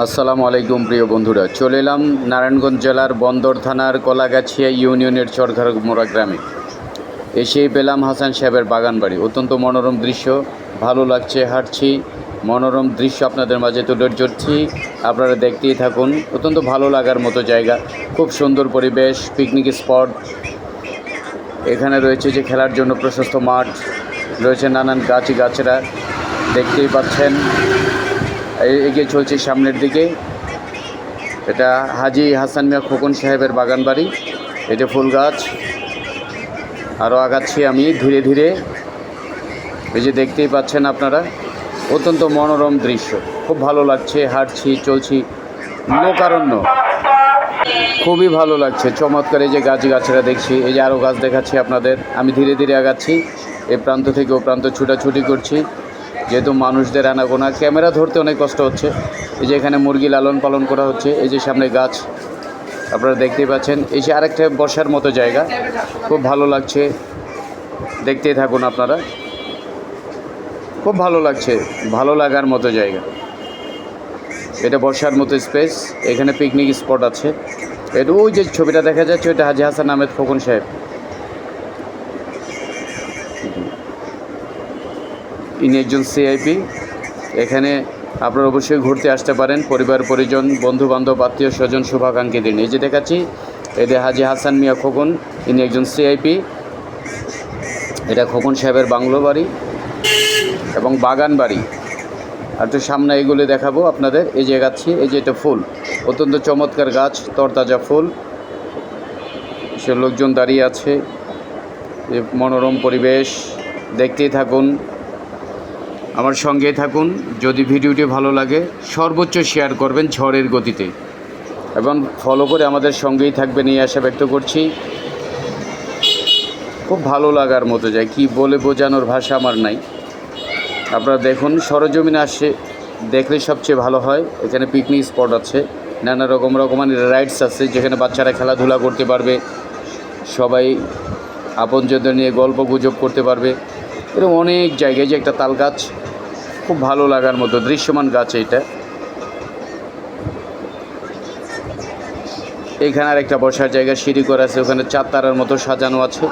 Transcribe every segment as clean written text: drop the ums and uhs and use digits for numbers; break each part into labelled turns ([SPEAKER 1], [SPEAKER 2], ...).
[SPEAKER 1] আসসালামু আলাইকুম প্রিয় বন্ধুরা, চলে এলাম নারায়ণগঞ্জ জেলার বন্দর থানার কলাগাছিয়া ইউনিয়নের চরঘারমোড়া গ্রামে। এসেই পেলাম হাসান সাহেবের বাগান বাড়ি। অত্যন্ত মনোরম দৃশ্য, ভালো লাগছে। হাঁটছি, মনোরম দৃশ্য আপনাদের মাঝে তুলে ধরছি, আপনারা দেখতেই থাকুন। অত্যন্ত ভালো লাগার মতো জায়গা, খুব সুন্দর পরিবেশ, পিকনিক স্পট। এখানে রয়েছে যে খেলার জন্য প্রশস্ত মাঠ, রয়েছে নানান গাছরা, দেখতেই পাচ্ছেন। এগিয়ে চলছে সামনের দিকে। এটা হাজি হাসান মিয়া খোকন সাহেবের বাগান বাড়ি। এটা ফুল গাছ। আরও আগাচ্ছি আমি ধীরে ধীরে। এই যে দেখতেই পাচ্ছেন আপনারা, অত্যন্ত মনোরম দৃশ্য, খুব ভালো লাগছে। হাঁটছি, চলছি, লোকারণ্য, খুবই ভালো লাগছে। চমৎকার এই যে গাছরা দেখছি। এই যে আরও গাছ দেখাচ্ছি আপনাদের। আমি ধীরে ধীরে আগাচ্ছি, এ প্রান্ত থেকে ও প্রান্ত ছুটাছুটি করছি, যেহেতু মানুষদের আনাগোনা, ক্যামেরা ধরতে অনেক কষ্ট হচ্ছে। এই যে এখানে মুরগি লালন পালন করা হচ্ছে। এই যে সামনে গাছ আপনারা দেখতেই পাচ্ছেন। এই যে আরেকটা বসার মতো জায়গা, খুব ভালো লাগছে। দেখতেই থাকুন আপনারা, খুব ভালো লাগছে, ভালো লাগার মতো জায়গা। এটা বসার মতো স্পেস। এখানে পিকনিক স্পট আছে। এটা ওই যে ছবিটা দেখা যাচ্ছে, ওইটা হাজি হাসান আহমেদ খোকন সাহেব। ইনি একজন সিআইপি। এখানে আপনারা অবশ্যই ঘুরতে আসতে পারেন, পরিবার পরিজন, বন্ধুবান্ধব, আত্মীয় স্বজন, শুভাকাঙ্ক্ষীদের নিয়ে। যে দেখাচ্ছি, এদের হাজি হাসান মিয়া খোকন, ইনি একজন সিআইপি। এটা খোকন সাহেবের বাংলো বাড়ি এবং বাগান বাড়ি। আর একটু সামনে এগুলো দেখাবো আপনাদের। এই যে এগাচ্ছি, এই যে এটা ফুল, অত্যন্ত চমৎকার গাছ, তরতাজা ফুল। সে লোকজন দাঁড়িয়ে আছে। মনোরম পরিবেশ, দেখতেই থাকুন, আমার সঙ্গেই থাকুন। যদি ভিডিওটি ভালো লাগে সর্বোচ্চ শেয়ার করবেন ঝড়ের গতিতে, এবং ফলো করে আমাদের সঙ্গেই থাকবেন, এই আশা ব্যক্ত করছি। খুব ভালো লাগার মতো যায়, কি বলে বোঝানোর ভাষা আমার নাই। আপনারা দেখুন, সরজমিনে আসে দেখলে সবচেয়ে ভালো হয়। এখানে পিকনিক স্পট আছে, নানা রকমের রাইডস আছে, যেখানে বাচ্চারা খেলাধুলা করতে পারবে, সবাই আপনজনদের নিয়ে গল্প গুজব করতে পারবে। এরকম অনেক জায়গায়। যে একটা তাল গাছ, খুব ভালো লাগার মতো দৃশ্যমান গাছ এটা। এখানে আর একটা বসার জায়গা, সিঁড়ি করা আছে, ওখানে চার তারার মতো সাজানো আছে।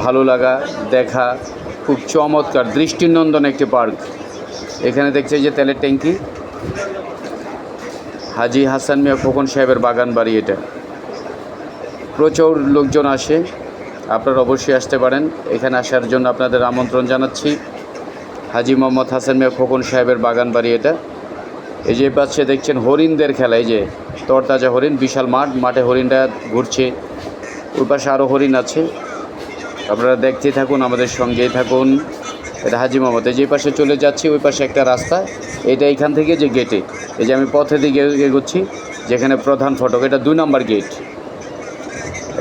[SPEAKER 1] ভালো লাগা, দেখা, খুব চমৎকার দৃষ্টিনন্দন একটি পার্ক। এখানে দেখছে যে তেলের ট্যাঙ্কি। হাজি হাসান মিয়া খোকন সাহেবের বাগান বাড়ি এটা। প্রচুর লোকজন আসে, আপনারা অবশ্যই আসতে পারেন। এখানে আসার জন্য আপনাদের আমন্ত্রণ জানাচ্ছি। হাজি মোহাম্মদ হাসান মিয়া খোকন সাহেবের বাগান বাড়ি এটা। এই যে পাশে দেখছেন হরিণদের খেলা, এই যে তরতাজা হরিণ, বিশাল মাঠে হরিণটা ঘুরছে। ওই পাশে আরও হরিণ আছে, আপনারা দেখতেই থাকুন, আমাদের সঙ্গেই থাকুন। এটা হাজি মোহাম্মদ। এই যে পাশে চলে যাচ্ছি, ওই পাশে একটা রাস্তা, এটা এইখান থেকে যে গেটে, এই যে আমি পথে দিকে এগোচ্ছি, যেখানে প্রধান ফটক, এটা 2 নম্বর গেট।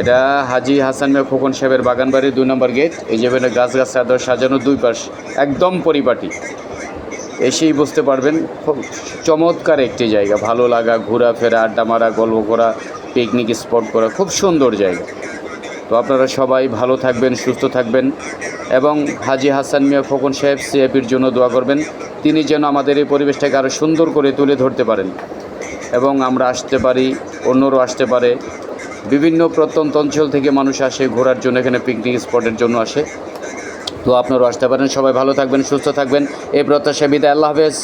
[SPEAKER 1] এটা হাজি হাসান মিয়া খোকন সাহেবের বাগান বাড়ির 2 নম্বর গেট। এই যে গাছগাছরা সাজানো দুই পাশ, একদম পরিপাটি। এসেই বুঝতে পারবেন, খুব চমৎকার একটি জায়গা। ভালো লাগা, ঘোরাফেরা, আড্ডা মারা, গল্প করা, পিকনিক স্পট করা, খুব সুন্দর জায়গা। তো আপনারা সবাই ভালো থাকবেন, সুস্থ থাকবেন, এবং হাজি হাসান মিয়া খোকন সাহেব সিআইপির জন্য দোয়া করবেন। তিনি যেন আমাদের এই পরিবেশটাকে আরও সুন্দর করে তুলে ধরতে পারেন, এবং আমরা আসতে পারি, অন্যরাও আসতে পারে। বিভিন্ন প্রত্যন্ত অঞ্চল থেকে মানুষ আসে ঘোরার জন্য, এখানে পিকনিক স্পটের জন্য আসে। তো আপনারাও আসতে পারেন। সবাই ভালো থাকবেন, সুস্থ থাকবেন, এই প্রত্যাশা বিদায়। আল্লাহ হাফেজ।